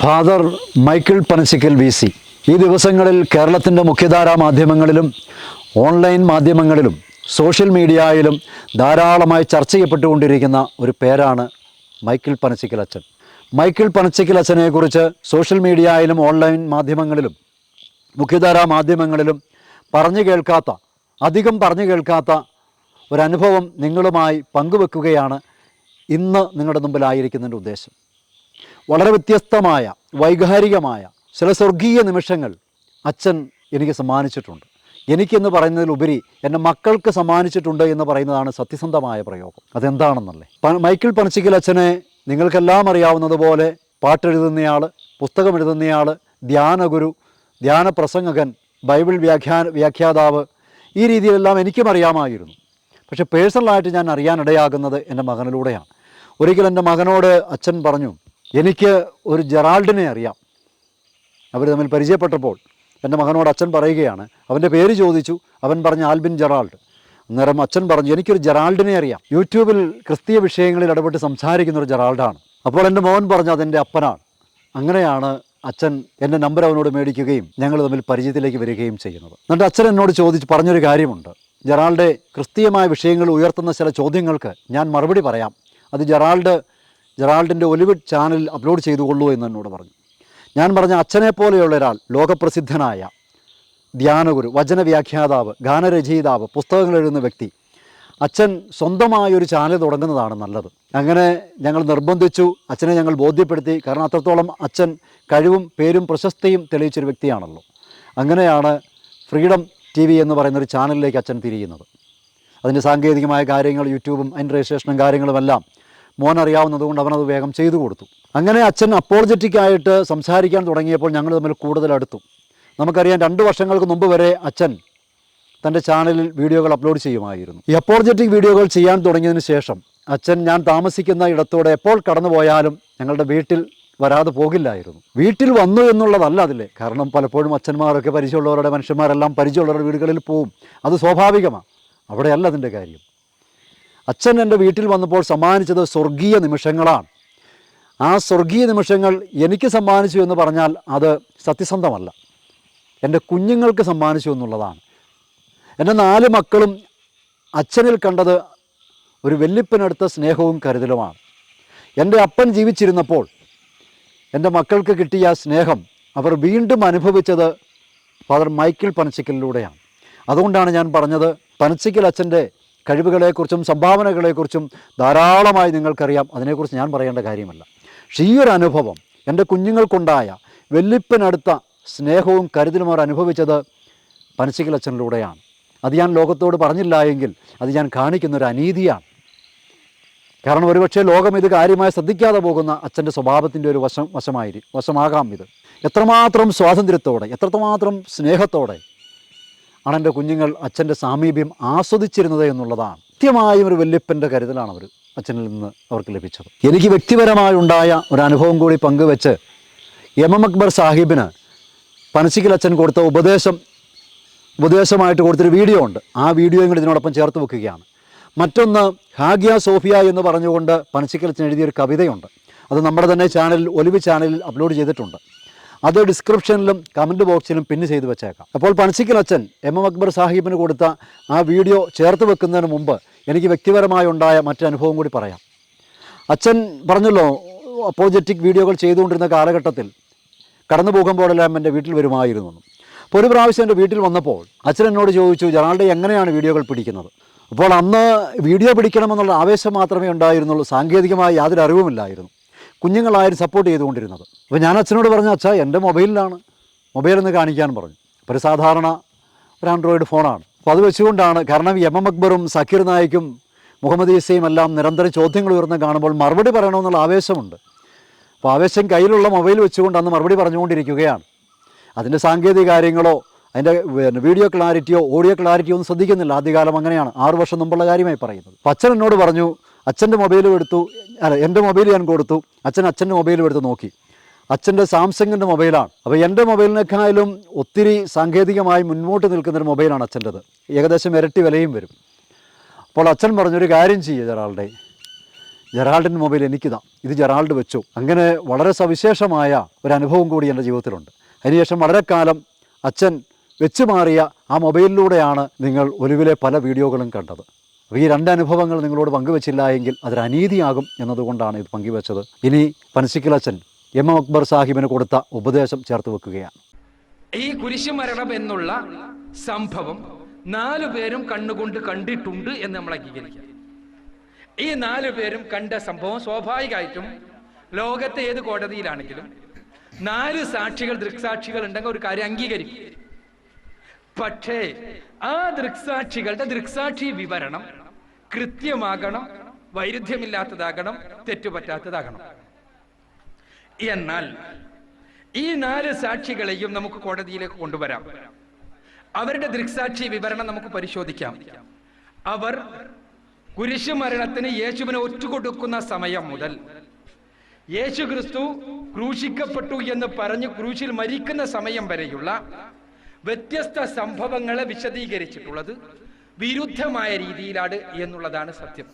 Father Michael Panachickal VC ഈ ദിവസങ്ങളിൽ കേരളത്തിൻ്റെ മുഖ്യധാരാ മാധ്യമങ്ങളിലും ഓൺലൈൻ മാധ്യമങ്ങളിലും സോഷ്യൽ മീഡിയയിലും ധാരാളമായി ചർച്ച ചെയ്യപ്പെട്ടുകൊണ്ടിരിക്കുന്ന ഒരു പേരാണ് മൈക്കിൾ പനച്ചിക്കൽ അച്ഛൻ. മൈക്കിൾ പനച്ചിക്കൽ അച്ഛനെക്കുറിച്ച് സോഷ്യൽ മീഡിയയിലും ഓൺലൈൻ മാധ്യമങ്ങളിലും മുഖ്യധാരാ മാധ്യമങ്ങളിലും അധികം പറഞ്ഞു കേൾക്കാത്ത ഒരനുഭവം നിങ്ങളുമായി പങ്കുവെക്കുകയാണ് ഇന്ന് നിങ്ങളുടെ മുമ്പിലായിരിക്കുന്നതിൻ്റെ ഉദ്ദേശം. വളരെ വ്യത്യസ്തമായ വൈകാരികമായ ചില സ്വർഗീയ നിമിഷങ്ങൾ അച്ഛൻ എനിക്ക് സമ്മാനിച്ചിട്ടുണ്ട്. എനിക്കെന്ന് പറയുന്നതിലുപരി എൻ്റെ മക്കൾക്ക് സമ്മാനിച്ചിട്ടുണ്ട് എന്ന് പറയുന്നതാണ് സത്യസന്ധമായ പ്രയോഗം. അതെന്താണെന്നല്ലേ, മൈക്കിൾ പനച്ചിക്കൽ അച്ഛനെ നിങ്ങൾക്കെല്ലാം അറിയാവുന്നതുപോലെ പാട്ടെഴുതുന്നയാൾ, പുസ്തകം എഴുതുന്നയാൾ, ധ്യാനഗുരു, ധ്യാനപ്രസംഗകൻ, ബൈബിൾ വ്യാഖ്യാതാവ്, ഈ രീതിയിലെല്ലാം എനിക്കും അറിയാമായിരുന്നു. പക്ഷേ പേഴ്സണലായിട്ട് ഞാൻ അറിയാനിടയാകുന്നത് എൻ്റെ മകനിലൂടെയാണ്. ഒരിക്കൽ എൻ്റെ മകനോട് അച്ഛൻ പറഞ്ഞു, എനിക്ക് ഒരു ജെറാൾഡിനെ അറിയാം. അവർ തമ്മിൽ പരിചയപ്പെട്ടപ്പോൾ എൻ്റെ മകനോട് അച്ഛൻ പറയുകയാണ്, അവൻ്റെ പേര് ചോദിച്ചു. അവൻ പറഞ്ഞു ആൽബിൻ ജെറാൾഡ്. അന്നേരം അച്ഛൻ പറഞ്ഞു, എനിക്കൊരു ജെറാൾഡിനെ അറിയാം, യൂട്യൂബിൽ ക്രിസ്തീയ വിഷയങ്ങളിൽ ഇടപെട്ട് സംസാരിക്കുന്നൊരു ജെറാൾഡാണ്. അപ്പോൾ എൻ്റെ മോൻ പറഞ്ഞു അതെൻ്റെ അപ്പനാണ്. അങ്ങനെയാണ് അച്ഛൻ എൻ്റെ നമ്പർ അവനോട് മേടിക്കുകയും ഞങ്ങൾ തമ്മിൽ പരിചയത്തിലേക്ക് വരികയും ചെയ്യുന്നത്. എന്നിട്ട് അച്ഛൻ എന്നോട് പറഞ്ഞൊരു കാര്യമുണ്ട്, ജെറാൾഡ് ക്രിസ്തീയമായ വിഷയങ്ങൾ ഉയർത്തുന്ന ചില ചോദ്യങ്ങൾക്ക് ഞാൻ മറുപടി പറയാം, അത് ജെറാൾഡിൻ്റെ ഒലിവ് ചാനലിൽ അപ്ലോഡ് ചെയ്തുകൊള്ളൂ എന്ന് എന്നോട് പറഞ്ഞു. ഞാൻ പറഞ്ഞ അച്ഛനെ പോലെയുള്ള ഒരാൾ, ലോകപ്രസിദ്ധനായ ധ്യാനഗുരു, വചനവ്യാഖ്യാതാവ്, ഗാനരചയിതാവ്, പുസ്തകങ്ങൾ എഴുതുന്ന വ്യക്തി, അച്ഛൻ സ്വന്തമായൊരു ചാനൽ തുടങ്ങുന്നതാണ് നല്ലത്. അങ്ങനെ ഞങ്ങൾ നിർബന്ധിച്ചു, അച്ഛനെ ഞങ്ങൾ ബോധ്യപ്പെടുത്തി. കാരണം അത്രത്തോളം അച്ഛൻ കഴിവും പേരും പ്രശസ്തിയും തെളിയിച്ചൊരു വ്യക്തിയാണല്ലോ. അങ്ങനെയാണ് ഫ്രീഡം TV എന്ന് പറയുന്നൊരു ചാനലിലേക്ക് അച്ഛൻ തിരിയുന്നത്. അതിൻ്റെ സാങ്കേതികമായ കാര്യങ്ങൾ, യൂട്യൂബും അതിൻ്റെ രജിസ്ട്രേഷനും കാര്യങ്ങളുമെല്ലാം മോൻ അറിയാവുന്നതുകൊണ്ട് അവനത് വേഗം ചെയ്തു കൊടുത്തു. അങ്ങനെ അച്ഛൻ അപ്പോളജറ്റിക്കായിട്ട് സംസാരിക്കാൻ തുടങ്ങിയപ്പോൾ ഞങ്ങൾ തമ്മിൽ കൂടുതൽ അടുത്തു. നമുക്കറിയാം, 2 വർഷങ്ങൾക്ക് മുമ്പ് വരെ അച്ഛൻ തൻ്റെ ചാനലിൽ വീഡിയോകൾ അപ്ലോഡ് ചെയ്യുമായിരുന്നു. ഈ അപ്പോളജറ്റിക് വീഡിയോകൾ ചെയ്യാൻ തുടങ്ങിയതിന് ശേഷം അച്ഛൻ ഞാൻ താമസിക്കുന്ന ഇടത്തോടെ എപ്പോൾ കടന്നു പോയാലും ഞങ്ങളുടെ വീട്ടിൽ വരാതെ പോകില്ലായിരുന്നു. വീട്ടിൽ വന്നു എന്നുള്ളതല്ല അതിലെ കാരണം. പലപ്പോഴും അച്ഛന്മാരൊക്കെ മനുഷ്യന്മാരെല്ലാം പരിചയമുള്ളവരുടെ വീടുകളിൽ പോവും, അത് സ്വാഭാവികമാണ്. അവിടെയല്ല അതിൻ്റെ കാര്യം. അച്ഛൻ എൻ്റെ വീട്ടിൽ വന്നപ്പോൾ സമ്മാനിച്ചത് സ്വർഗീയ നിമിഷങ്ങളാണ്. ആ സ്വർഗീയ നിമിഷങ്ങൾ എനിക്ക് സമ്മാനിച്ചു എന്ന് പറഞ്ഞാൽ അത് സത്യസന്ധമല്ല. എൻ്റെ കുഞ്ഞുങ്ങൾക്ക് സമ്മാനിച്ചു എന്നുള്ളതാണ്. എൻ്റെ 4 മക്കളും അച്ഛനിൽ കണ്ടത് ഒരു വല്യപ്പനടുത്ത സ്നേഹവും കരുതലുമാണ്. എൻ്റെ അപ്പൻ ജീവിച്ചിരുന്നപ്പോൾ എൻ്റെ മക്കൾക്ക് കിട്ടിയ സ്നേഹം അവർ വീണ്ടും അനുഭവിച്ചത് ഫാദർ മൈക്കിൾ പനച്ചിക്കലിലൂടെയാണ്. അതുകൊണ്ടാണ് ഞാൻ പറഞ്ഞത്, പനച്ചിക്കൽ അച്ഛൻ്റെ കഴിവുകളെക്കുറിച്ചും സംഭാവനകളെക്കുറിച്ചും ധാരാളമായി നിങ്ങൾക്കറിയാം. അതിനെക്കുറിച്ച് ഞാൻ പറയേണ്ട കാര്യമല്ല. പക്ഷേ ഈ ഒരു അനുഭവം എൻ്റെ കുഞ്ഞുങ്ങൾക്കുണ്ടായ വല്യപ്പനടുത്ത സ്നേഹവും കരുതലും അവർ അനുഭവിച്ചത് പനച്ചിക്കൽ അച്ഛനിലൂടെയാണ്. അത് ഞാൻ ലോകത്തോട് പറഞ്ഞില്ല എങ്കിൽ അത് ഞാൻ കാണിക്കുന്നൊരു അനീതിയാണ്. കാരണം ഒരുപക്ഷെ ലോകം ഇത് കാര്യമായി ശ്രദ്ധിക്കാതെ പോകുന്ന അച്ഛൻ്റെ സ്വഭാവത്തിൻ്റെ ഒരു വശമാകാം ഇത്. എത്രമാത്രം സ്വാതന്ത്ര്യത്തോടെ, എത്രമാത്രം സ്നേഹത്തോടെ ആണ് എൻ്റെ കുഞ്ഞുങ്ങൾ അച്ഛൻ്റെ സാമീപ്യം ആസ്വദിച്ചിരുന്നത് എന്നുള്ളതാണ്. കൃത്യമായും ഒരു വല്യപ്പൻ്റെ കരുതലാണ് അച്ഛനിൽ നിന്ന് അവർക്ക് ലഭിച്ചത്. എനിക്ക് വ്യക്തിപരമായുണ്ടായ ഒരു അനുഭവം കൂടി പങ്കുവെച്ച് MM അക്ബർ സാഹിബിന് പനച്ചിക്കൽ അച്ഛൻ കൊടുത്ത ഉപദേശമായിട്ട് കൊടുത്തൊരു വീഡിയോ ഉണ്ട്. ആ വീഡിയോയും കൂടി ഇതിനോടൊപ്പം ചേർത്ത് വെക്കുകയാണ്. മറ്റൊന്ന്, ഹാഗിയ സോഫിയ എന്ന് പറഞ്ഞുകൊണ്ട് പനച്ചിക്കൽ അച്ഛൻ എഴുതിയൊരു കവിതയുണ്ട്. അത് നമ്മുടെ തന്നെ ചാനലിൽ, ഒലിവ് ചാനലിൽ അപ്ലോഡ് ചെയ്തിട്ടുണ്ട്. അത് ഡിസ്ക്രിപ്ഷനിലും കമൻറ്റ് ബോക്സിലും പിൻ ചെയ്ത് വെച്ചേക്കാം. അപ്പോൾ പനച്ചിക്കൽ അച്ഛൻ MM അക്ബർ സാഹിബിന് കൊടുത്ത ആ വീഡിയോ ചേർത്ത് വെക്കുന്നതിന് മുമ്പ് എനിക്ക് വ്യക്തിപരമായി ഉണ്ടായ മറ്റനുഭവം കൂടി പറയാം. അച്ഛൻ പറഞ്ഞല്ലോ, അപ്പോളജറ്റിക് വീഡിയോകൾ ചെയ്തുകൊണ്ടിരുന്ന കാലഘട്ടത്തിൽ കടന്നു പോകുമ്പോഴെല്ലാം എൻ്റെ വീട്ടിൽ വരുമായിരുന്നു. അപ്പോൾ ഒരു പ്രാവശ്യം എൻ്റെ വീട്ടിൽ വന്നപ്പോൾ അച്ഛൻ എന്നോട് ചോദിച്ചു, ജെറാൾഡ് എങ്ങനെയാണ് വീഡിയോകൾ പിടിക്കുന്നത്? അപ്പോൾ അന്ന് വീഡിയോ പിടിക്കണമെന്നുള്ള ആവേശം മാത്രമേ ഉണ്ടായിരുന്നുള്ളൂ. സാങ്കേതികമായി യാതൊരു അറിവുമില്ലായിരുന്നു. കുഞ്ഞുങ്ങളായിരുന്നു സപ്പോർട്ട് ചെയ്തുകൊണ്ടിരുന്നത്. അപ്പോൾ ഞാൻ അച്ഛനോട് പറഞ്ഞു, അച്ഛാ എൻ്റെ മൊബൈലൊന്ന് കാണിക്കാൻ പറഞ്ഞു. അപ്പോൾ ഒരു സാധാരണ ഒരു ആൻഡ്രോയിഡ് ഫോണാണ്. അപ്പോൾ അത് വെച്ചുകൊണ്ടാണ്, കാരണം MM അക്ബറും സക്കീർ നായിക്കും മുഹമ്മദ് ഈസയും എല്ലാം നിരന്തരം ചോദ്യങ്ങൾ ഉയർന്ന് കാണുമ്പോൾ മറുപടി പറയണമെന്നുള്ള ആവേശമുണ്ട്. അപ്പോൾ ആവേശം കയ്യിലുള്ള മൊബൈൽ വെച്ചുകൊണ്ട് അന്ന് മറുപടി പറഞ്ഞുകൊണ്ടിരിക്കുകയാണ്. അതിൻ്റെ സാങ്കേതിക കാര്യങ്ങളോ അതിൻ്റെ വീഡിയോ ക്ലാരിറ്റിയോ ഓഡിയോ ക്ലാരിറ്റിയോ ഒന്നും ശ്രദ്ധിക്കുന്നില്ല. ആദ്യകാലം അങ്ങനെയാണ്. 6 വർഷം മുമ്പുള്ള കാര്യമായി പറയുന്നത്. അപ്പോൾ അച്ഛൻ എന്നോട് പറഞ്ഞു, എൻ്റെ മൊബൈൽ ഞാൻ കൊടുത്തു. അച്ഛൻ്റെ മൊബൈൽ എടുത്ത് നോക്കി. അച്ഛൻ്റെ സാംസങ്ങിൻ്റെ മൊബൈലാണ്. അപ്പോൾ എൻ്റെ മൊബൈലിനേക്കാളും ഒത്തിരി സാങ്കേതികമായി മുന്നോട്ട് നിൽക്കുന്നൊരു മൊബൈലാണ് അച്ഛൻ്റെത്. ഏകദേശം ഇരട്ടി വിലയും വരും. അപ്പോൾ അച്ഛൻ പറഞ്ഞൊരു കാര്യം ചെയ്യുക, ജെറാൾഡേ, ജെറാൾഡിൻ്റെ മൊബൈൽ എനിക്കിതാ, ഇത് ജെറാൾഡ് വെച്ചു. അങ്ങനെ വളരെ സവിശേഷമായ ഒരു അനുഭവം കൂടി എൻ്റെ ജീവിതത്തിലുണ്ട്. അതിനുശേഷം വളരെ കാലം അച്ഛൻ വെച്ച് മാറിയ ആ മൊബൈലിലൂടെയാണ് നിങ്ങൾ ഒലിവിലെ പല വീഡിയോകളും കണ്ടത്. അപ്പോൾ ഈ രണ്ട് അനുഭവങ്ങൾ നിങ്ങളോട് പങ്കുവച്ചില്ല എങ്കിൽ അതൊരു അനീതിയാകും എന്നതുകൊണ്ടാണ് ഇത് പങ്കുവച്ചത്. ഇനി പനശിക്കലച്ചൻ എം അക്ബർ സാഹിബിന് കൊടുത്ത ഉപദേശം ചേർത്ത് വെക്കുകയാണ്. ഈ കുരിശുമരണം എന്നുള്ള സംഭവം 4 പേരും കണ്ണുകൊണ്ട് കണ്ടിട്ടുണ്ട് എന്ന് നമ്മൾ അംഗീകരിക്കാം. ഈ 4 പേരും കണ്ട സംഭവം സ്വാഭാവികമായിട്ടും ലോകത്തെ ഏത് കോടതിയിലാണെങ്കിലും 4 സാക്ഷികൾ, ദൃക്സാക്ഷികൾ ഉണ്ടെങ്കിൽ ഒരു കാര്യം അംഗീകരിക്കും. പക്ഷേ ആ ദൃക്സാക്ഷികളുടെ ദൃക്സാക്ഷി വിവരണം കൃത്യമാകണം, വൈരുദ്ധ്യമില്ലാത്തതാകണം, തെറ്റുപറ്റാത്തതാകണം. എന്നാൽ ഈ 4 സാക്ഷികളെയും നമുക്ക് കോടതിയിലേക്ക് കൊണ്ടുവരാം. അവരുടെ ദൃക്സാക്ഷി വിവരണം നമുക്ക് പരിശോധിക്കാം. അവർ കുരിശുമരണത്തിന് യേശുവിനെ ഒറ്റുകൊടുക്കുന്ന സമയം മുതൽ യേശു ക്രിസ്തു ക്രൂശിക്കപ്പെട്ടു എന്ന് പറഞ്ഞ് ക്രൂശിൽ മരിക്കുന്ന സമയം വരെയുള്ള വ്യത്യസ്ത സംഭവങ്ങളെ വിശദീകരിച്ചിട്ടുള്ളത് വിരുദ്ധമായ രീതിയിലാണ് എന്നുള്ളതാണ് സത്യം.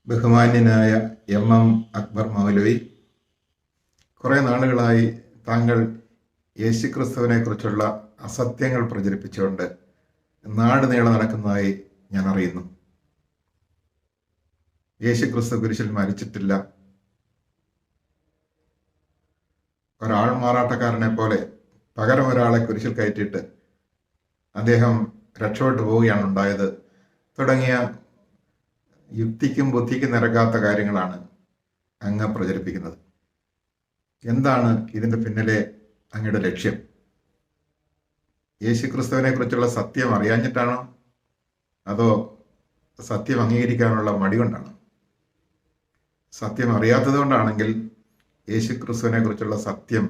ബഹുമാന്യനായ എം അക്ബർ മൗലവി, കുറേ നാളുകളായി താങ്കൾ യേശുക്രിസ്തുവിനെ കുറിച്ചുള്ള അസത്യങ്ങൾ പ്രചരിപ്പിച്ചുകൊണ്ട് നാട് നീളെ നടക്കുന്നതായി ഞാൻ അറിയുന്നു. യേശുക്രിസ്തു കുരിശിൽ മരിച്ചിട്ടില്ല. ഒരാൾ മാറാട്ടക്കാരനെ പോലെ പകരം ഒരാളെ കുരിശിൽ കയറ്റിയിട്ട് അദ്ദേഹം രക്ഷപ്പെട്ടു പോവുകയാണ് ഉണ്ടായത് തുടങ്ങിയ യുക്തിക്കും ബുദ്ധിക്കും നിരക്കാത്ത കാര്യങ്ങളാണ് അങ്ങ് പ്രചരിപ്പിക്കുന്നത്. എന്താണ് ഇതിൻ്റെ പിന്നിലെ അങ്ങയുടെ ലക്ഷ്യം? യേശുക്രിസ്തുവിനെ കുറിച്ചുള്ള സത്യം അറിയാഞ്ഞിട്ടാണോ, അതോ സത്യം അംഗീകരിക്കാനുള്ള മടി കൊണ്ടാണോ? സത്യം അറിയാത്തത് കൊണ്ടാണെങ്കിൽ യേശുക്രിസ്തുവിനെ കുറിച്ചുള്ള സത്യം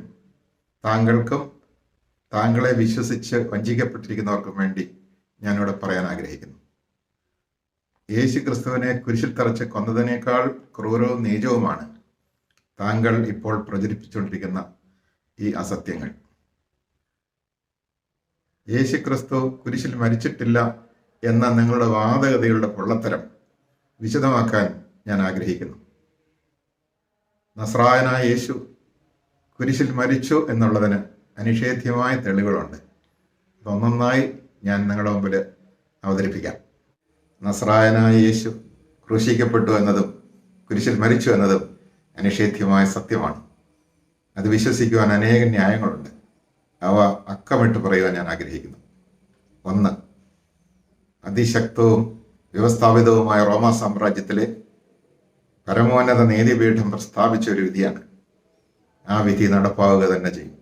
താങ്കൾക്കും താങ്കളെ വിശ്വസിച്ച് വഞ്ചിക്കപ്പെട്ടിരിക്കുന്നവർക്കും വേണ്ടി ഞാനിവിടെ പറയാൻ ആഗ്രഹിക്കുന്നു. യേശുക്രിസ്തുവിനെ കുരിശിൽ തറച്ച് കൊന്നതിനേക്കാൾ ക്രൂരവും നീചവുമാണ് താങ്കൾ ഇപ്പോൾ പ്രചരിപ്പിച്ചുകൊണ്ടിരിക്കുന്ന ഈ അസത്യങ്ങൾ. യേശുക്രിസ്തു കുരിശിൽ മരിച്ചിട്ടില്ല എന്ന നിങ്ങളുടെ വാദഗതികളുടെ പൊള്ളത്തരം വിശദമാക്കാൻ ഞാൻ ആഗ്രഹിക്കുന്നു. നസ്രായനായ യേശു കുരിശിൽ മരിച്ചു എന്നുള്ളതിന് അനിഷേധ്യമായ തെളിവുകളുണ്ട്. അതൊന്നൊന്നായി ഞാൻ നിങ്ങളുടെ മുമ്പിൽ അവതരിപ്പിക്കാം. നസ്രായനായ യേശു ക്രൂശിക്കപ്പെട്ടു എന്നതും കുരിശിൽ മരിച്ചു എന്നതും അനിഷേധ്യമായ സത്യമാണ്. അത് വിശ്വസിക്കുവാൻ അനേകം ന്യായങ്ങളുണ്ട്. അവ അക്കമിട്ട് പറയുവാൻ ഞാൻ ആഗ്രഹിക്കുന്നു. 1. അതിശക്തവും വ്യവസ്ഥാപിതവുമായ റോമാ സാമ്രാജ്യത്തിലെ പരമോന്നത നീതിപീഠം പ്രസ്താവിച്ച ഒരു വിധിയാണ്. ആ വിധി നടപ്പാവുക തന്നെ ചെയ്യും.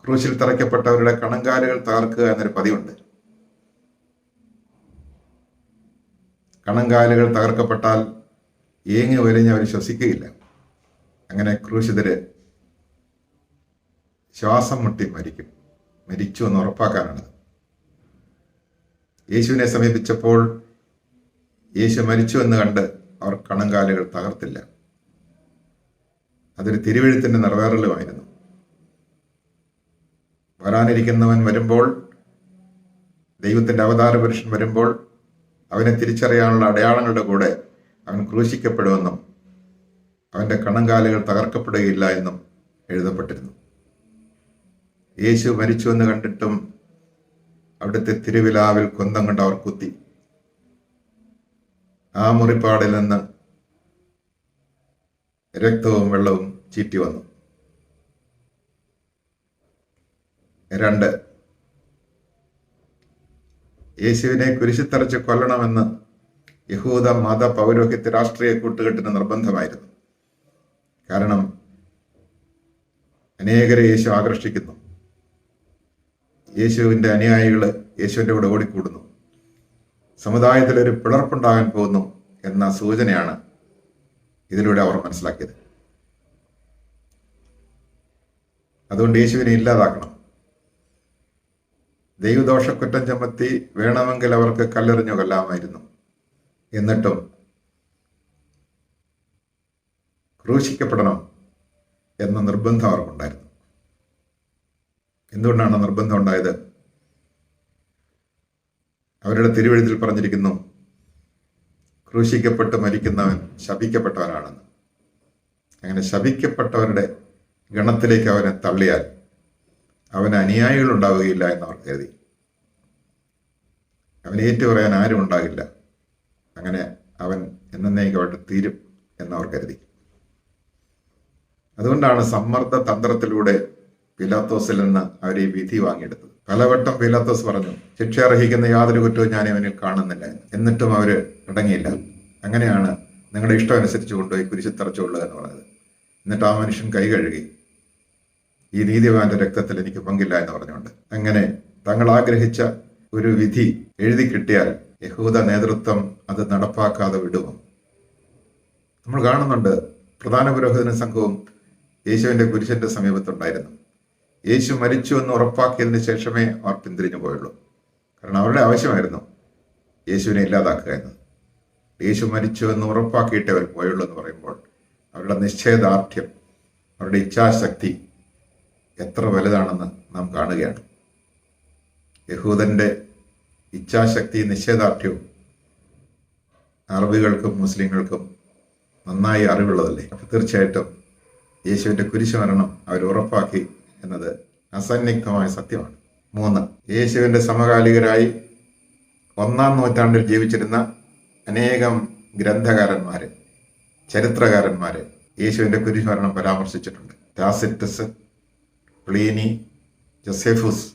ക്രൂശിൽ തറയ്ക്കപ്പെട്ടവരുടെ കണങ്കാലുകൾ തകർക്കുക എന്നൊരു പതിവുണ്ട്. കണങ്കാലുകൾ തകർക്കപ്പെട്ടാൽ ഏങ്ങി വലിഞ്ഞ് അവർ ശ്വസിക്കുകയില്ല. അങ്ങനെ ക്രൂശിതര് ശ്വാസം മുട്ടി മരിച്ചു എന്ന് ഉറപ്പാക്കാനാണത്. യേശുവിനെ സമീപിച്ചപ്പോൾ യേശു മരിച്ചു എന്ന് കണ്ട് അവർ കണങ്കാലുകൾ തകർത്തില്ല. അതൊരു തിരുവെഴുത്തിന്റെ നിറവേറലുമായിരുന്നു. വരാനിരിക്കുന്നവൻ വരുമ്പോൾ, ദൈവത്തിന്റെ അവതാര പുരുഷൻ വരുമ്പോൾ അവനെ തിരിച്ചറിയാനുള്ള അടയാളങ്ങളുടെ കൂടെ അവൻ ക്രൂശിക്കപ്പെടുമെന്നും അവന്റെ കണങ്കാലുകൾ തകർക്കപ്പെടുകയില്ല എന്നും എഴുതപ്പെട്ടിരുന്നു. യേശു മരിച്ചു എന്ന് കണ്ടിട്ടും അവിടുത്തെ തിരുവിലാവിൽ കുന്തം കൊണ്ട് അവർ കുത്തി. ആ മുറിപ്പാടിൽ നിന്ന് രക്തവും വെള്ളവും ചീറ്റി വന്നു. 2. യേശുവിനെ കുരിശിത്തറച്ച് കൊല്ലണമെന്ന് യഹൂദ മത പൗരോഹിത്യ രാഷ്ട്രീയ കൂട്ടുകെട്ടിന് നിർബന്ധമായിരുന്നു. കാരണം അനേകരെ യേശു ആകർഷിക്കുന്നു. യേശുവിൻ്റെ അനുയായികൾ യേശുവിൻ്റെ കൂടെ ഓടിക്കൂടുന്നു. സമുദായത്തിലൊരു പിളർപ്പുണ്ടാകാൻ പോകുന്നു എന്ന സൂചനയാണ് ഇതിലൂടെ അവർ മനസ്സിലാക്കിയത്. അതുകൊണ്ട് യേശുവിനെ ഇല്ലാതാക്കണം. ദൈവദോഷക്കുറ്റം ചുമത്തി വേണമെങ്കിൽ അവർക്ക് കല്ലെറിഞ്ഞു കൊല്ലാമായിരുന്നു. എന്നിട്ടും ക്രൂശിക്കപ്പെടണം എന്ന നിർബന്ധം അവർക്കുണ്ടായിരുന്നു. എന്തുകൊണ്ടാണ് നിർബന്ധം ഉണ്ടായത്? അവരുടെ തിരുവെഴുത്തിൽ പറഞ്ഞിരിക്കുന്നു, ക്രൂശിക്കപ്പെട്ട് മരിക്കുന്നവൻ ശപിക്കപ്പെട്ടവനാണെന്ന്. അങ്ങനെ ശപിക്കപ്പെട്ടവരുടെ ഗണത്തിലേക്ക് അവനെ തള്ളിയാൽ അവന് അനുയായികൾ ഉണ്ടാവുകയില്ല എന്നവർ കരുതി. അവനെ ഏറ്റുപറയാൻ ആരും ഉണ്ടാകില്ല. അങ്ങനെ അവൻ എന്നേക്കുമായിട്ട് തീരും എന്നവർ കരുതി. അതുകൊണ്ടാണ് സമ്മർദ്ദ തന്ത്രത്തിലൂടെ പീലാത്തോസിൽ നിന്ന് അവർ ഈ വിധി വാങ്ങിയെടുത്തത്. പലവട്ടം പീലാത്തോസ് പറഞ്ഞു, ശിക്ഷ അർഹിക്കുന്ന യാതൊരു കുറ്റവും ഞാൻ ഇവനിൽ കാണുന്നില്ല എന്ന്. എന്നിട്ടും അവര് അടങ്ങിയില്ല. അങ്ങനെയാണ് നിങ്ങളുടെ ഇഷ്ടം അനുസരിച്ച് കൊണ്ടുപോയി കുരിശിൽ തറച്ചുകൊള്ളുക എന്ന് പറഞ്ഞത്. എന്നിട്ട് ആ മനുഷ്യൻ കൈ കഴുകി, ഈ നീതിമാന്റെ രക്തത്തിൽ എനിക്ക് പങ്കില്ല എന്ന് പറഞ്ഞുകൊണ്ട്. അങ്ങനെ തങ്ങൾ ആഗ്രഹിച്ച ഒരു വിധി എഴുതി കിട്ടിയാൽ യഹൂദ നേതൃത്വം അത് നടപ്പാക്കാതെ വിടുമോ? നമ്മൾ കാണുന്നുണ്ട്, പ്രധാന പുരോഹിതനും സംഘവും യേശുവിന്റെ കുരിശിന്റെ സമീപത്തുണ്ടായിരുന്നു. യേശു മരിച്ചു എന്ന് ഉറപ്പാക്കിയതിന് ശേഷമേ അവർ പിന്തിരിഞ്ഞു പോയുള്ളൂ. കാരണം അവരുടെ ആവശ്യമായിരുന്നു യേശുവിനെ ഇല്ലാതാക്കുക എന്നത്. യേശു മരിച്ചു എന്ന് ഉറപ്പാക്കിയിട്ടേ അവർ പോയുള്ളൂ എന്ന് പറയുമ്പോൾ അവരുടെ നിശ്ചയദാർഢ്യം, അവരുടെ ഇച്ഛാശക്തി എത്ര വലുതാണെന്ന് നാം കാണുകയാണ്. യഹൂദന്റെ ഇച്ഛാശക്തി, നിശ്ചയദാർഢ്യവും അറബികൾക്കും മുസ്ലിങ്ങൾക്കും നന്നായി അറിവുള്ളതല്ലേ. അപ്പം തീർച്ചയായിട്ടും യേശുവിന്റെ കുരിശുമരണം അവർ ഉറപ്പാക്കി എന്നത് അസന്നിഗ്ധമായ സത്യമാണ്. 3, യേശുവിന്റെ സമകാലികരായി 1-ാം നൂറ്റാണ്ടിൽ ജീവിച്ചിരുന്ന അനേകം ഗ്രന്ഥകാരന്മാര്, ചരിത്രകാരന്മാര് യേശുവിന്റെ കുരിശുമരണം പരാമർശിച്ചിട്ടുണ്ട്. ടാസിറ്റസ്, പ്ലീനി, ജോസെഫുസ്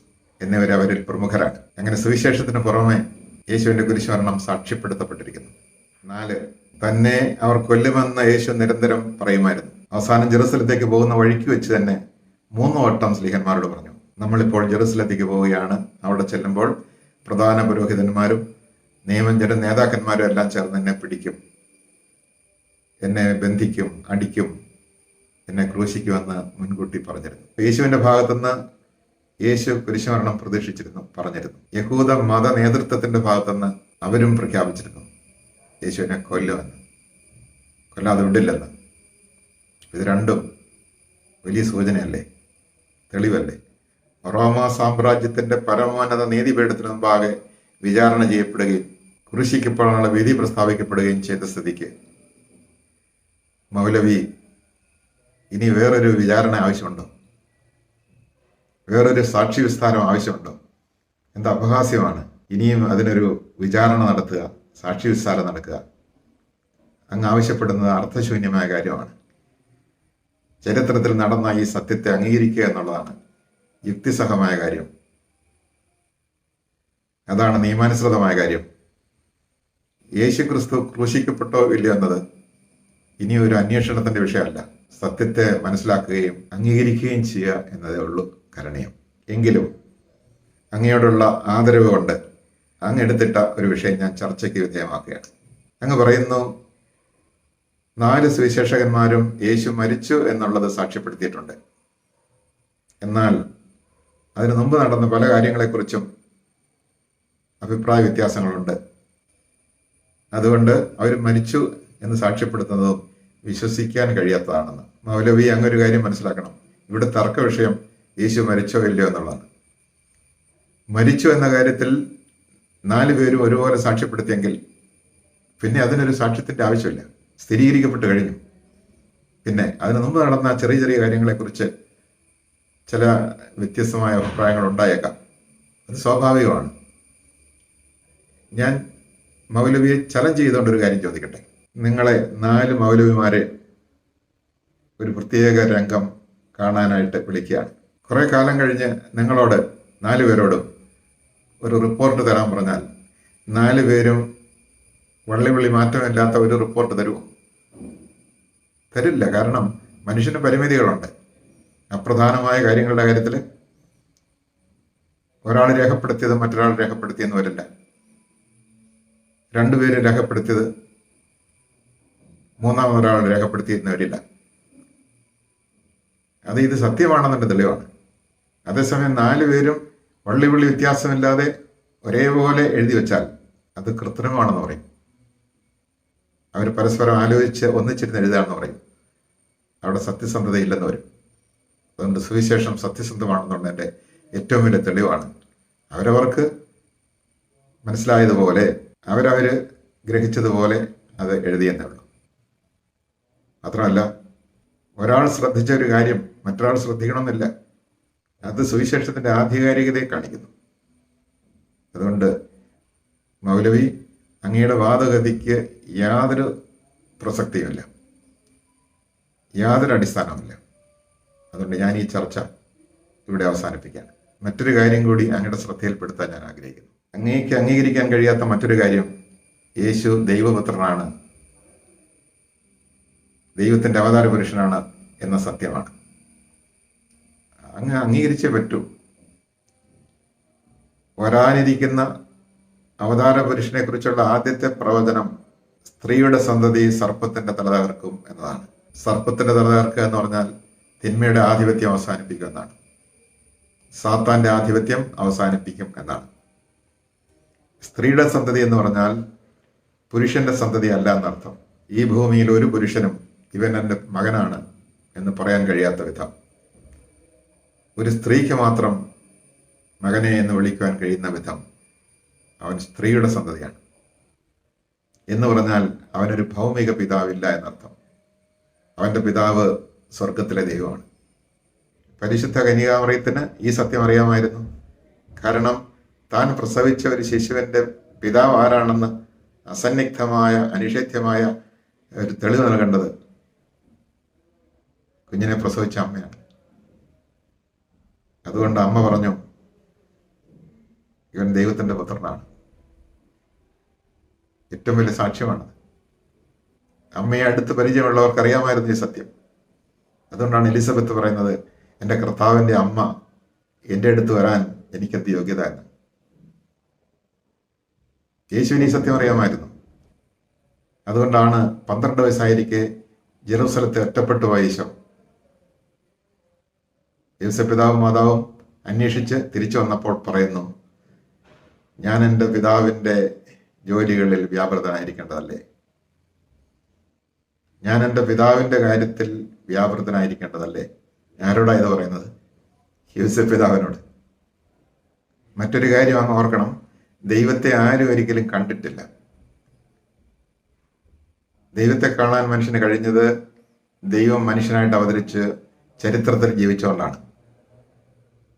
എന്നിവർ അവരിൽ പ്രമുഖരാണ്. അങ്ങനെ സുവിശേഷത്തിന് പുറമെ യേശുവിന്റെ കുരിശുമരണം സാക്ഷ്യപ്പെടുത്തപ്പെട്ടിരിക്കുന്നു. 4, തന്നെ അവർ കൊല്ലുമെന്ന് യേശു നിരന്തരം പറയുമായിരുന്നു. അവസാനം ജെറുസലത്തേക്ക് പോകുന്ന വഴിക്ക് വെച്ച് തന്നെ 3 വട്ടം സ്ലീഹന്മാരോട് പറഞ്ഞു, നമ്മളിപ്പോൾ ജെറുസലത്തേക്ക് പോവുകയാണ്. അവിടെ ചെല്ലുമ്പോൾ പ്രധാന പുരോഹിതന്മാരും നിയമജ്ഞരും നേതാക്കന്മാരും എല്ലാം ചേർന്ന് എന്നെ പിടിക്കും, എന്നെ ബന്ധിക്കും, അടിക്കും, എന്നെ ക്രൂശിക്കുമെന്ന് മുൻകൂട്ടി പറഞ്ഞിരുന്നു. യേശുവിന്റെ ഭാഗത്തുനിന്ന് യേശു കുരിശുമരണം പറഞ്ഞിരുന്നു. യഹൂദ മത നേതൃത്വത്തിന്റെ ഭാഗത്തുനിന്ന് അവരും പ്രഖ്യാപിച്ചിരുന്നു യേശുവിനെ കൊല്ലുമെന്ന്, കൊല്ലാതെ വിടില്ലെന്ന്. ഇത് രണ്ടും വലിയ സൂചനയല്ലേ, തെളിവല്ലേ? റോമ സാമ്രാജ്യത്തിന്റെ പരമോന്നത നീതിപീഠത്തിന് മുമ്പാകെ വിചാരണ ചെയ്യപ്പെടുകയും ക്രൂശിക്കപ്പെടാനുള്ള വിധി പ്രസ്താവിക്കപ്പെടുകയും ചെയ്ത സ്ഥിതിക്ക് മൗലവി ഇനി വേറൊരു വിചാരണ ആവശ്യമുണ്ടോ? വേറൊരു സാക്ഷി വിസ്താരം ആവശ്യമുണ്ടോ? എന്താ അപഹാസ്യമാണ്. ഇനിയും അതിനൊരു വിചാരണ നടത്തുക, സാക്ഷി വിസ്താരം നടക്കുക. അങ്ങ് ആവശ്യപ്പെടുന്നത് അർത്ഥശൂന്യമായ കാര്യമാണ്. ചരിത്രത്തിൽ നടന്ന ഈ സത്യത്തെ അംഗീകരിക്കുക എന്നുള്ളതാണ് യുക്തിസഹമായ കാര്യം. അതാണ് നിയമാനുസൃതമായ കാര്യം. യേശു ക്രിസ്തു ക്രൂശിക്കപ്പെട്ടോ ഇല്ലയോ എന്നത് ഇനി ഒരു അന്വേഷണത്തിന്റെ വിഷയമല്ല. സത്യത്തെ മനസ്സിലാക്കുകയും അംഗീകരിക്കുകയും ചെയ്യുക എന്നതേ ഉള്ളൂ കരണീയം. എങ്കിലും അങ്ങയോടുള്ള ആദരവ് കൊണ്ട് അങ്ങ് എടുത്തിട്ട ഒരു വിഷയം ഞാൻ ചർച്ചയ്ക്ക് വിധേയമാക്കുകയാണ്. അങ്ങ് പറയുന്നു, 4 സുവിശേഷകന്മാരും യേശു മരിച്ചു എന്നുള്ളത് സാക്ഷ്യപ്പെടുത്തിയിട്ടുണ്ട്. എന്നാൽ അതിനു മുമ്പ് നടന്ന പല കാര്യങ്ങളെക്കുറിച്ചും അഭിപ്രായ വ്യത്യാസങ്ങളുണ്ട്. അതുകൊണ്ട് അവർ മരിച്ചു എന്ന് സാക്ഷ്യപ്പെടുത്തുന്നതും വിശ്വസിക്കാൻ കഴിയാത്തതാണെന്ന്. മൗലവി അങ്ങൊരു കാര്യം മനസ്സിലാക്കണം. ഇവിടെ തർക്ക വിഷയം യേശു മരിച്ചോ ഇല്ലയോ എന്നുള്ളതാണ്. മരിച്ചു എന്ന കാര്യത്തിൽ 4 പേരും ഒരുപോലെ സാക്ഷ്യപ്പെടുത്തിയെങ്കിൽ പിന്നെ അതിനൊരു സാക്ഷ്യത്തിന്റെ ആവശ്യമില്ല, സ്ഥിരീകരിക്കപ്പെട്ട് കഴിഞ്ഞു. പിന്നെ അതിനു മുമ്പ് നടന്ന ചെറിയ ചെറിയ കാര്യങ്ങളെക്കുറിച്ച് ചില വ്യത്യസ്തമായ അഭിപ്രായങ്ങൾ ഉണ്ടായേക്കാം. അത് സ്വാഭാവികമാണ്. ഞാൻ മൗലവിയെ ചലഞ്ച് ചെയ്തുകൊണ്ടൊരു കാര്യം ചോദിക്കട്ടെ. നിങ്ങളെ 4 മൗലവിമാരെ ഒരു പ്രത്യേക രംഗം കാണാനായിട്ട് വിളിക്കുകയാണ്. കുറെ കാലം കഴിഞ്ഞ് നിങ്ങളോട് 4 പേരോടും ഒരു റിപ്പോർട്ട് തരാൻ പറഞ്ഞാൽ 4 പേരും വള്ളി മാറ്റമില്ലാത്ത ഒരു റിപ്പോർട്ട് തരുമോ? തരില്ല. കാരണം മനുഷ്യന് പരിമിതികളുണ്ട്. അപ്രധാനമായ കാര്യങ്ങളുടെ കാര്യത്തിൽ ഒരാൾ രേഖപ്പെടുത്തിയത് മറ്റൊരാൾ രേഖപ്പെടുത്തിയെന്ന് വരില്ല. 2 പേര് രേഖപ്പെടുത്തിയത് 3-ാമതൊരാൾ രേഖപ്പെടുത്തിയെന്ന് വരില്ല. ഇത് സത്യമാണെന്നതിന്റെ തെളിവാണ്. അതേസമയം 4 പേരും വള്ളി വ്യത്യാസമില്ലാതെ ഒരേപോലെ എഴുതി വെച്ചാൽ അത് കൃത്രിമമാണെന്ന് പറയും. അവർ പരസ്പരം ആലോചിച്ച് ഒന്നിച്ചിരുന്ന് എഴുതാമെന്ന് പറയും. അവിടെ സത്യസന്ധതയില്ലെന്ന് വരും. അതുകൊണ്ട് സുവിശേഷം സത്യസന്ധമാണെന്നുള്ളതിൻ്റെ ഏറ്റവും വലിയ തെളിവാണ്. അവരവർക്ക് മനസ്സിലായതുപോലെ അവരവർ ഗ്രഹിച്ചതുപോലെ അത് എഴുതിയെന്നേ ഉള്ളൂ. മാത്രമല്ല, ഒരാൾ ശ്രദ്ധിച്ച ഒരു കാര്യം മറ്റൊരാൾ ശ്രദ്ധിക്കണമെന്നില്ല. അത് സുവിശേഷത്തിൻ്റെ ആധികാരികതയെ കാണിക്കുന്നു. അതുകൊണ്ട് മൗലവി, അങ്ങയുടെ വാദഗതിക്ക് യാതൊരു പ്രസക്തിയുമില്ല, യാതൊരു അടിസ്ഥാനവുമില്ല. അതുകൊണ്ട് ഞാൻ ഈ ചർച്ച ഇവിടെ അവസാനിപ്പിക്കാൻ മറ്റൊരു കാര്യം കൂടി അങ്ങയുടെ ശ്രദ്ധയിൽപ്പെടുത്താൻ ഞാൻ ആഗ്രഹിക്കുന്നു. അങ്ങേക്ക് അംഗീകരിക്കാൻ കഴിയാത്ത മറ്റൊരു കാര്യം, യേശു ദൈവപുത്രനാണ്, ദൈവത്തിൻ്റെ അവതാര പുരുഷനാണ് എന്ന സത്യമാണ്. അങ്ങ് അംഗീകരിച്ചേ പറ്റൂ. വരാനിരിക്കുന്ന അവതാര പുരുഷനെ കുറിച്ചുള്ള ആദ്യത്തെ പ്രവചനം സ്ത്രീയുടെ സന്തതി സർപ്പത്തിന്റെ തല തകർക്കും എന്നതാണ്. സർപ്പത്തിന്റെ തല തകർക്കുക എന്ന് പറഞ്ഞാൽ തിന്മയുടെ ആധിപത്യം അവസാനിപ്പിക്കും എന്നാണ്. സാത്താന്റെ ആധിപത്യം അവസാനിപ്പിക്കും എന്നാണ്. സ്ത്രീയുടെ സന്തതി എന്ന് പറഞ്ഞാൽ പുരുഷന്റെ സന്തതി അല്ല എന്നർത്ഥം. ഈ ഭൂമിയിൽ ഒരു പുരുഷനും ഇവൻ എൻ്റെ മകനാണ് എന്ന് പറയാൻ കഴിയാത്ത വിധം ഒരു സ്ത്രീക്ക് മാത്രം മകനെ എന്ന് വിളിക്കുവാൻ കഴിയുന്ന വിധം അവൻ സ്ത്രീയുടെ സന്തതിയാണ്. എന്ന് പറഞ്ഞാൽ അവനൊരു ഭൗമിക പിതാവില്ല എന്നർത്ഥം. അവൻ്റെ പിതാവ് സ്വർഗത്തിലെ ദൈവമാണ്. പരിശുദ്ധ കന്യകാമറിയത്തിന് ഈ സത്യം അറിയാമായിരുന്നു. കാരണം താൻ പ്രസവിച്ച ഒരു ശിശുവിൻ്റെ പിതാവ് ആരാണെന്ന് അസന്നിഗ്ധമായ അനിഷേധ്യമായ ഒരു തെളിവ് നൽകേണ്ടത് കുഞ്ഞിനെ പ്രസവിച്ച അമ്മയാണ്. അതുകൊണ്ട് അമ്മ പറഞ്ഞു, ഇവൻ ദൈവത്തിൻ്റെ പുത്രനാണ്. ഏറ്റവും വലിയ സാക്ഷ്യമാണത്. അമ്മയെ അടുത്ത് പരിചയമുള്ളവർക്ക് അറിയാമായിരുന്നു ഈ സത്യം. അതുകൊണ്ടാണ് എലിസബത്ത് പറയുന്നത്, എൻ്റെ കർത്താവിൻ്റെ അമ്മ എൻ്റെ അടുത്ത് വരാൻ എനിക്കെന്ത് യോഗ്യത എന്ന്. യേശുവിന് ഈ സത്യം അറിയാമായിരുന്നു. അതുകൊണ്ടാണ് 12 വയസ്സായിരിക്കെ ജെറൂസലത്തെ ഒറ്റപ്പെട്ടു പോയ ഈശോ യേശുപിതാവും മാതാവും അന്വേഷിച്ച് തിരിച്ചു വന്നപ്പോൾ പറയുന്നു, ഞാൻ എൻ്റെ പിതാവിൻ്റെ ജോലികളിൽ വ്യാപൃതനായിരിക്കേണ്ടതല്ലേ? ഞാൻ എൻ്റെ പിതാവിൻ്റെ കാര്യത്തിൽ വ്യാപൃതനായിരിക്കേണ്ടതല്ലേ? ആരോടാ ഇത് പറയുന്നത്? യേശുപിതാവിനോട്. മറ്റൊരു കാര്യം അങ്ങ് ഓർക്കണം, ദൈവത്തെ ആരും ഒരിക്കലും കണ്ടിട്ടില്ല. ദൈവത്തെ കാണാൻ മനുഷ്യന് കഴിഞ്ഞത് ദൈവം മനുഷ്യനായിട്ട് അവതരിച്ച് ചരിത്രത്തിൽ ജീവിച്ചുകൊണ്ടാണ്.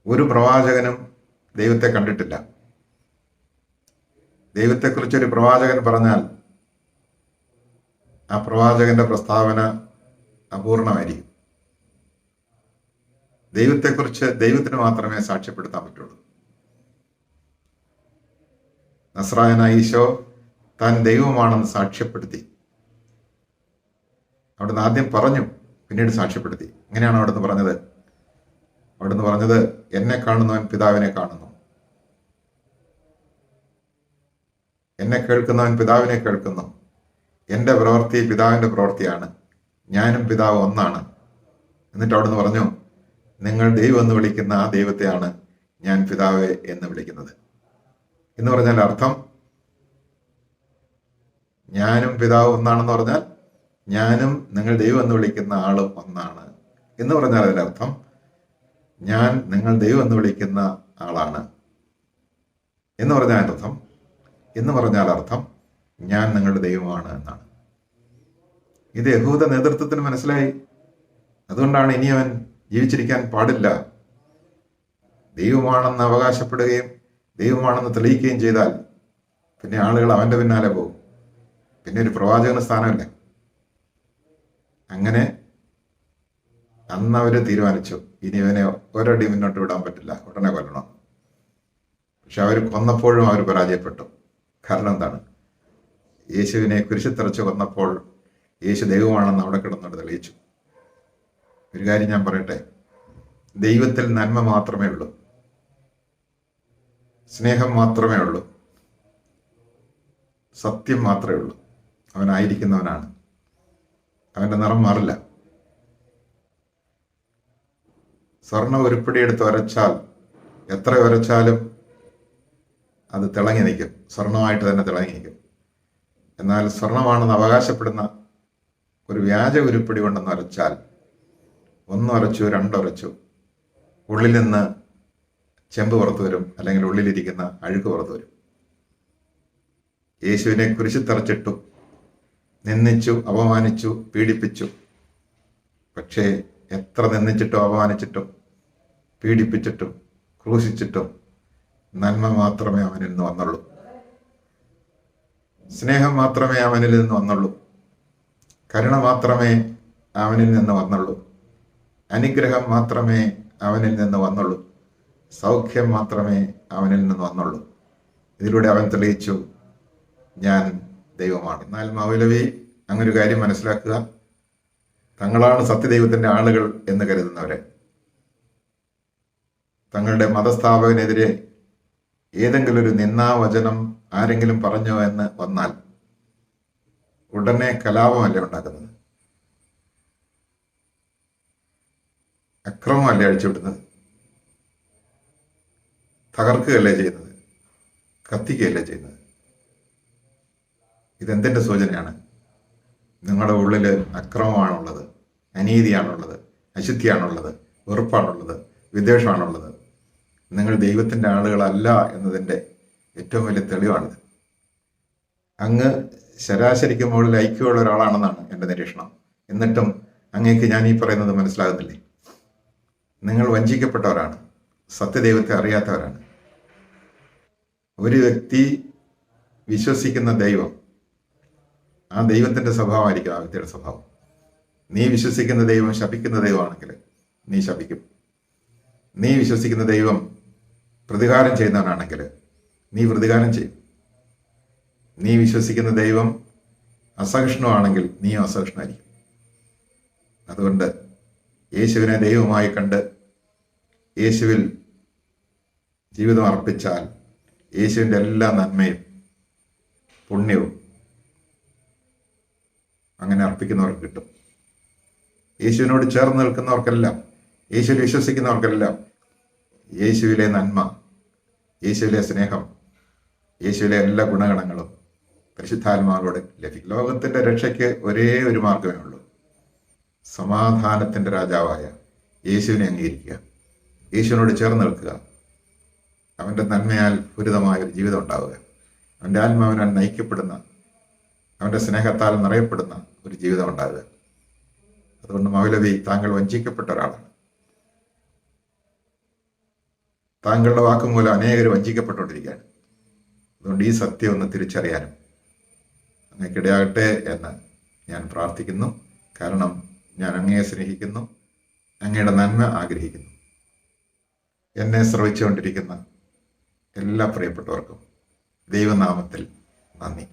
ഒരു പ്രവാചകനും ദൈവത്തെ കണ്ടിട്ടില്ല. ദൈവത്തെക്കുറിച്ചൊരു പ്രവാചകൻ പറഞ്ഞാൽ ആ പ്രവാചകന്റെ പ്രസ്താവന അപൂർണമായിരിക്കും. ദൈവത്തെക്കുറിച്ച് ദൈവത്തിന് മാത്രമേ സാക്ഷ്യപ്പെടുത്താൻ പറ്റുള്ളൂ. നസ്രായനായ ഈശോ താൻ ദൈവമാണെന്ന് സാക്ഷ്യപ്പെടുത്തി. അവിടുന്ന് ആദ്യം പറഞ്ഞു, പിന്നീട് സാക്ഷ്യപ്പെടുത്തി. എങ്ങനെയാണ് അവിടുന്ന് പറഞ്ഞത്? അവിടുന്ന് പറഞ്ഞത്, എന്നെ കാണുന്നവൻ പിതാവിനെ കാണുന്നു, എന്നെ കേൾക്കുന്നവൻ പിതാവിനെ കേൾക്കുന്നു, എൻ്റെ പ്രവൃത്തി പിതാവിൻ്റെ പ്രവൃത്തിയാണ്, ഞാനും പിതാവ് ഒന്നാണ്. എന്നിട്ട് അവിടുന്ന് പറഞ്ഞു, നിങ്ങൾ ദൈവം എന്ന് വിളിക്കുന്ന ആ ദൈവത്തെയാണ് ഞാൻ പിതാവേ എന്ന് വിളിക്കുന്നത്. എന്ന് പറഞ്ഞാൽ അർത്ഥം, ഞാനും പിതാവ് ഒന്നാണെന്ന് പറഞ്ഞാൽ ഞാനും നിങ്ങൾ ദൈവം എന്ന് വിളിക്കുന്ന ആളും ഒന്നാണ് എന്ന് പറഞ്ഞാൽ അതിനർത്ഥം ഞാൻ നിങ്ങൾ ദൈവം എന്ന് വിളിക്കുന്ന ആളാണ് എന്ന് പറഞ്ഞാൽ അർത്ഥം ഞാൻ നിങ്ങളുടെ ദൈവമാണ് എന്നാണ്. ഇത് യഹൂദ നേതൃത്വത്തിന് മനസ്സിലായി. അതുകൊണ്ടാണ് ഇനി അവൻ ജീവിച്ചിരിക്കാൻ പാടില്ല. ദൈവമാണെന്ന് അവകാശപ്പെടുകയും ദൈവമാണെന്ന് തെളിയിക്കുകയും ചെയ്താൽ പിന്നെ ആളുകൾ അവൻ്റെ പിന്നാലെ പോകും. പിന്നെ ഒരു പ്രവാചകന് സ്ഥാനമില്ല. അങ്ങനെ അന്ന് അവർ തീരുമാനിച്ചു, ഇനി ഇവനെ ഒരടി മുന്നോട്ട് വിടാൻ പറ്റില്ല, ഉടനെ കൊല്ലണം. പക്ഷെ അവർ കൊന്നപ്പോഴും അവർ പരാജയപ്പെട്ടു. കാരണം എന്താണ്? യേശുവിനെ കുരിശിത്തറച്ച് കൊന്നപ്പോൾ യേശു ദൈവമാണെന്ന് അവിടെ കിടന്നുകൊണ്ട് തെളിയിച്ചു. ഒരു കാര്യം ഞാൻ പറയട്ടെ, ദൈവത്തിൽ നന്മ മാത്രമേ ഉള്ളൂ, സ്നേഹം മാത്രമേ ഉള്ളൂ, സത്യം മാത്രമേ ഉള്ളൂ. അവനായിരിക്കുന്നവനാണ്. അവൻ്റെ നിറം മാറില്ല. സ്വർണ്ണ ഉരുപ്പടി എടുത്ത് ഉരച്ചാൽ എത്ര ഉരച്ചാലും അത് തിളങ്ങി നിൽക്കും, സ്വർണമായിട്ട് തന്നെ തിളങ്ങി നിൽക്കും. എന്നാൽ സ്വർണമാണെന്ന് അവകാശപ്പെടുന്ന ഒരു വ്യാജ ഉരുപ്പടി കൊണ്ടെന്ന് ഉരച്ചാൽ, ഒന്നുരച്ചു രണ്ടുരച്ചു, ഉള്ളിൽ നിന്ന് ചെമ്പ് പുറത്തു വരും, അല്ലെങ്കിൽ ഉള്ളിലിരിക്കുന്ന അഴുക്ക് പുറത്തു വരും. യേശുവിനെ കുരിശിൽ തറച്ചിട്ടു, നിന്ദിച്ചു, അപമാനിച്ചു, പീഡിപ്പിച്ചു. പക്ഷേ എത്ര നിന്ദിച്ചിട്ടും അപമാനിച്ചിട്ടും പീഡിപ്പിച്ചിട്ടും ക്രൂശിച്ചിട്ടും നന്മ മാത്രമേ അവനിൽ നിന്ന് വന്നുള്ളൂ. സ്നേഹം മാത്രമേ അവനിൽ നിന്ന് വന്നുള്ളൂ. കരുണ മാത്രമേ അവനിൽ നിന്ന് വന്നുള്ളൂ. അനുഗ്രഹം മാത്രമേ അവനിൽ നിന്ന് വന്നുള്ളൂ. സൗഖ്യം മാത്രമേ അവനിൽ നിന്ന് വന്നുള്ളൂ. ഇതിലൂടെ അവൻ തെളിയിച്ചു, ഞാൻ ദൈവമാണ്. എന്നാൽ മൗലവി അങ്ങനൊരു കാര്യം മനസ്സിലാക്കുക, തങ്ങളാണ് സത്യദൈവത്തിൻ്റെ ആളുകൾ എന്ന് കരുതുന്നവരെ, തങ്ങളുടെ മതസ്ഥാപകനെതിരെ ഏതെങ്കിലും ഒരു നിന്ദാവചനം ആരെങ്കിലും പറഞ്ഞോ എന്ന് വന്നാൽ ഉടനെ കലാപമല്ലേ ഉണ്ടാക്കുന്നത്, അക്രമമല്ലേ അഴിച്ചുവിടുന്നത്, തകർക്കുകയല്ലേ ചെയ്യുന്നത്, കത്തിക്കുകയല്ലേ ചെയ്യുന്നത്. ഇതെന്തിൻ്റെ സൂചനയാണ്? നിങ്ങളുടെ ഉള്ളിൽ അക്രമമാണുള്ളത്, അനീതിയാണുള്ളത്, അശുദ്ധിയാണുള്ളത്, വെറുപ്പാണുള്ളത്, വിദ്വേഷമാണുള്ളത്. നിങ്ങൾ ദൈവത്തിൻ്റെ ആളുകളല്ല എന്നതിൻ്റെ ഏറ്റവും വലിയ തെളിവാണിത്. അങ്ങ് ശരാശരിക്ക് മുകളിൽ ഐക്യമുള്ള ഒരാളാണെന്നാണ് എൻ്റെ നിരീക്ഷണം. എന്നിട്ടും അങ്ങേക്ക് ഞാൻ ഈ പറയുന്നത് മനസ്സിലാകുന്നില്ലേ? നിങ്ങൾ വഞ്ചിക്കപ്പെട്ടവരാണ്, സത്യദൈവത്തെ അറിയാത്തവരാണ്. ഒരു വ്യക്തി വിശ്വസിക്കുന്ന ദൈവം, ആ ദൈവത്തിൻ്റെ സ്വഭാവമായിരിക്കും ആ വ്യക്തിയുടെ സ്വഭാവം. നീ വിശ്വസിക്കുന്ന ദൈവം ശപിക്കുന്ന ദൈവമാണെങ്കിൽ നീ ശപിക്കും. നീ വിശ്വസിക്കുന്ന ദൈവം പ്രതികാരം ചെയ്യുന്നവനാണെങ്കിൽ നീ പ്രതികാരം ചെയ്യും. നീ വിശ്വസിക്കുന്ന ദൈവം അസഹിഷ്ണുവാണെങ്കിൽ നീയും അസഹിഷ്ണുവായിരിക്കും. അതുകൊണ്ട് യേശുവിനെ ദൈവമായി കണ്ട് യേശുവിൽ ജീവിതം അർപ്പിച്ചാൽ യേശുവിൻ്റെ എല്ലാ നന്മയും പുണ്യവും അങ്ങനെ അർപ്പിക്കുന്നവർക്ക് കിട്ടും. യേശുവിനോട് ചേർന്ന് നിൽക്കുന്നവർക്കെല്ലാം, യേശുവിൽ വിശ്വസിക്കുന്നവർക്കെല്ലാം യേശുവിലെ നന്മ, യേശുവിലെ സ്നേഹം, യേശുവിലെ എല്ലാ ഗുണഗണങ്ങളും പരിശുദ്ധാത്മാവിലൂടെ ലഭിക്കും. ലോകത്തിൻ്റെ രക്ഷയ്ക്ക് ഒരേ ഒരു മാർഗമേ ഉള്ളൂ, സമാധാനത്തിൻ്റെ രാജാവായ യേശുവിനെ അംഗീകരിക്കുക, യേശുവിനോട് ചേർന്ന് നിൽക്കുക, അവൻ്റെ നന്മയാൽ പൂരിതമായ ഒരു ജീവിതം ഉണ്ടാവുക, അവൻ്റെ ആത്മാവിനാൽ നയിക്കപ്പെടുന്ന, അവൻ്റെ സ്നേഹത്താൽ നിറയപ്പെടുന്ന ഒരു ജീവിതം ഉണ്ടാകുക. അതുകൊണ്ട് മൗലവി, താങ്കൾ വഞ്ചിക്കപ്പെട്ട ഒരാളാണ്. താങ്കളുടെ വാക്കുമൂലം അനേകർ വഞ്ചിക്കപ്പെട്ടുകൊണ്ടിരിക്കുകയാണ്. അതുകൊണ്ട് ഈ സത്യം ഒന്ന് തിരിച്ചറിയാനും അങ്ങേക്കിടയാകട്ടെ എന്ന് ഞാൻ പ്രാർത്ഥിക്കുന്നു. കാരണം ഞാൻ അങ്ങയെ സ്നേഹിക്കുന്നു, അങ്ങയുടെ നന്മ ആഗ്രഹിക്കുന്നു. എന്നെ ശ്രവിച്ചുകൊണ്ടിരിക്കുന്ന എല്ലാ പ്രിയപ്പെട്ടവർക്കും ദൈവനാമത്തിൽ നന്ദി.